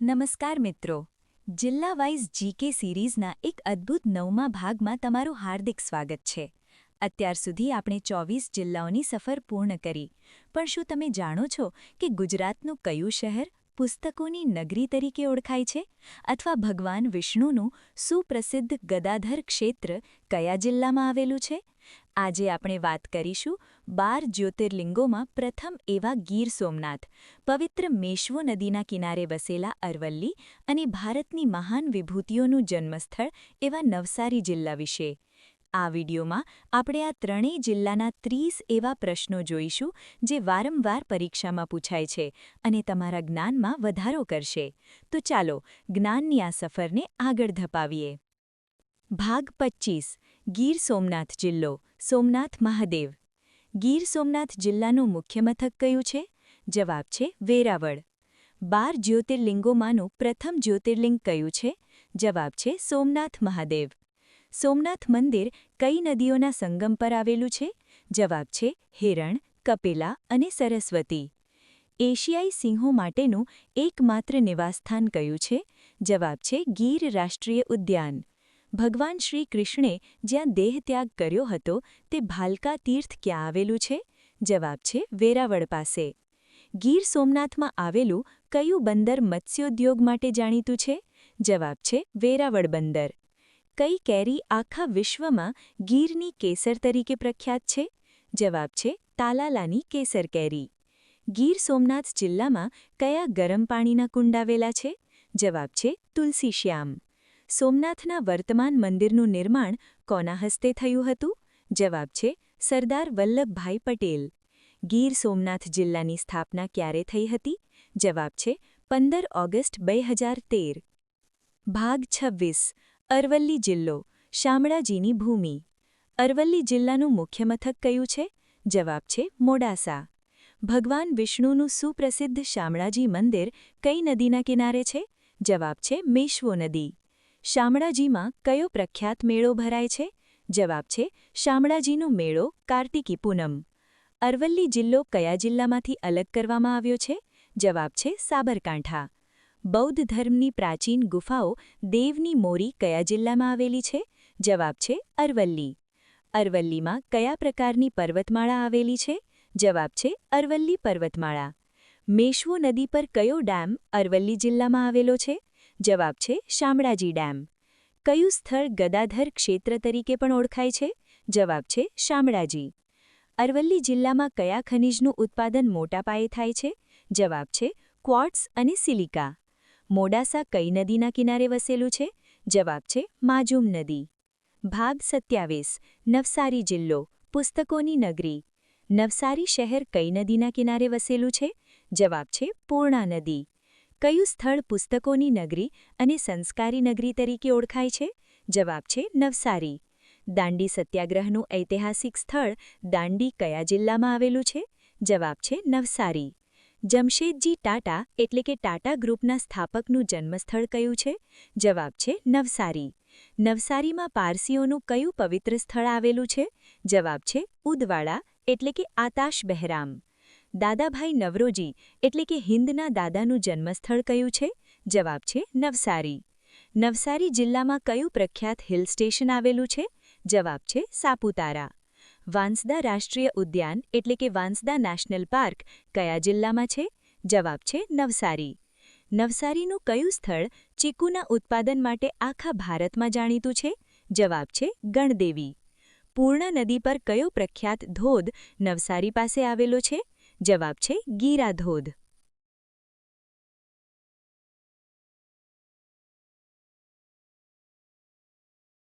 નમસ્કાર મિત્રો, જિલ્લા વાઇઝ જીકે સિરીઝના એક અદ્ભુત 9મા ભાગમાં તમારું હાર્દિક સ્વાગત છે. અત્યાર સુધી આપણે 24 જિલ્લાઓની સફર પૂર્ણ કરી, પણ શું તમે જાણો છો કે ગુજરાતનું કયું શહેર પુસ્તકોની નગરી તરીકે ઓળખાય છે? અથવા ભગવાન વિષ્ણુનું સુપ્રસિદ્ધ ગદાધર ક્ષેત્ર કયા જિલ્લામાં આવેલું છે? આજે આપણે વાત કરીશું 12 જ્યોતિર્લિંગોમાં પ્રથમ એવા ગીર સોમનાથ, પવિત્ર મેશ્વો નદીના કિનારે વસેલા અરવલ્લી અને ભારતની મહાન વિભૂતિઓનું જન્મસ્થળ એવા નવસારી જિલ્લા વિશે. આ વિડીયોમાં આપણે આ ત્રણેય જિલ્લાના 30 એવા પ્રશ્નો જોઈશું જે વારંવાર પરીક્ષામાં પૂછાય છે અને તમારા જ્ઞાનમાં વધારો કરશે. તો ચાલો જ્ઞાનની આ સફરને આગળ ધપાવીએ. ભાગ 25. ગીર સોમનાથ જિલ્લો, સોમનાથ મહાદેવ. ગીર સોમનાથ જિલ્લાનું મુખ્ય મથક કયું છે? જવાબ છે વેરાવળ. 12 જ્યોતિર્લિંગોમાંનું પ્રથમ જ્યોતિર્લિંગ કયું છે? જવાબ છે સોમનાથ મહાદેવ. સોમનાથ મંદિર કઈ નદીઓના સંગમ પર આવેલું છે? જવાબ છે હિરણ, કપિલા અને સરસ્વતી. એશિયાઈ સિંહો માટેનું એકમાત્ર નિવાસસ્થાન કયું છે? જવાબ છે ગીર રાષ્ટ્રીય ઉદ્યાન. ભગવાન શ્રી કૃષ્ણે જ્યાં દેહત્યાગ કર્યો હતો તે ભાલકા તીર્થ ક્યાં આવેલું છે? જવાબ છે વેરાવળ પાસે. ગીર સોમનાથમાં આવેલું કયું બંદર મત્સ્યોદ્યોગ માટે જાણીતું છે? જવાબ છે વેરાવળ બંદર. કઈ કેરી આખા વિશ્વમાં ગીરની કેસર તરીકે પ્રખ્યાત છે? જવાબ છે તાલાલાની કેસર કેરી. ગીર સોમનાથ જિલ્લામાં કયા ગરમ પાણીના કુંડ આવેલા છે? જવાબ છે તુલસીશ્યામ. સોમનાથના વર્તમાન મંદિરનું નિર્માણ કોના હસ્તે થયું હતું? જવાબ છે સરદાર વલ્લભભાઈ પટેલ. ગીર સોમનાથ જિલ્લાની સ્થાપના ક્યારે થઈ હતી? જવાબ છે 15 ઓગસ્ટ 2013. ભાગ 26. અરવલ્લી જિલ્લો, શામળાજીની ભૂમિ. અરવલ્લી જિલ્લાનું મુખ્ય મથક કયું છે? જવાબ છે મોડાસા. ભગવાન વિષ્ણુનું સુપ્રસિદ્ધ શામળાજી મંદિર કઈ નદીના કિનારે છે? જવાબ છે મેશ્વો નદી. શામળાજીમાં કયો પ્રખ્યાત મેળો ભરાય છે? જવાબ છે શામળાજીનો મેળો કાર્તિકી પૂનમ. અરવલ્લી જિલ્લો કયા જિલ્લામાંથી અલગ કરવામાં આવ્યો છે? જવાબ છે સાબરકાંઠા. બૌદ્ધ ધર્મની પ્રાચીન ગુફાઓ દેવની મોરી કયા જિલ્લામાં આવેલી છે? જવાબ છે અરવલ્લી. અરવલ્લીમાં કયા પ્રકારની પર્વતમાળા આવેલી છે? જવાબ છે અરવલ્લી પર્વતમાળા. મેશ્વો નદી પર કયો ડેમ અરવલ્લી જિલ્લામાં આવેલો છે? જવાબ છે શામળાજી ડેમ. કયું સ્થળ ગદાધર ક્ષેત્ર તરીકે પણ ઓળખાય છે? જવાબ છે શામળાજી. અરવલ્લી જિલ્લામાં કયા ખનિજનું ઉત્પાદન મોટા પાયે થાય છે? જવાબ છે ક્વાર્ટઝ અને સિલિકા. મોડાસા કઈ નદીના કિનારે વસેલું છે? જવાબ છે માજુમ નદી. ભાગ 27. નવસારી જિલ્લો, પુસ્તકોની નગરી. નવસારી શહેર કઈ નદીના કિનારે વસેલું છે? જવાબ છે પૂર્ણા નદી. કયું સ્થળ પુસ્તકોની નગરી અને સંસ્કારી નગરી તરીકે ઓળખાય છે? જવાબ છે નવસારી. દાંડી સત્યાગ્રહનું ઐતિહાસિક સ્થળ દાંડી કયા જિલ્લામાં આવેલું છે? જવાબ છે નવસારી. જમશેદજી ટાટા એટલે કે ટાટા ગ્રુપના સ્થાપકનું જન્મસ્થળ કયું છે? જવાબ છે નવસારી. નવસારીમાં પારસીઓનું કયું પવિત્ર સ્થળ આવેલું છે? જવાબ છે ઉદવાડા એટલે કે આતાશ બહેરામ. દાદાભાઈ નવરોજી એટલે કે હિંદના દાદાનું જન્મસ્થળ કયું છે? જવાબ છે નવસારી. નવસારી જિલ્લામાં કયું પ્રખ્યાત હિલ સ્ટેશન આવેલું છે? જવાબ છે સાપુતારા. વાંસદા રાષ્ટ્રીય ઉદ્યાન એટલે કે વાંસદા નેશનલ પાર્ક કયા જિલ્લામાં છે? જવાબ છે નવસારી. નવસારીનું કયું સ્થળ ચીકુના ઉત્પાદન માટે આખા ભારતમાં જાણીતું છે? જવાબ છે ગણદેવી. પૂર્ણા નદી પર કયો પ્રખ્યાત ધોધ નવસારી પાસે આવેલો છે? જવાબ છે ગીરા ધોધ.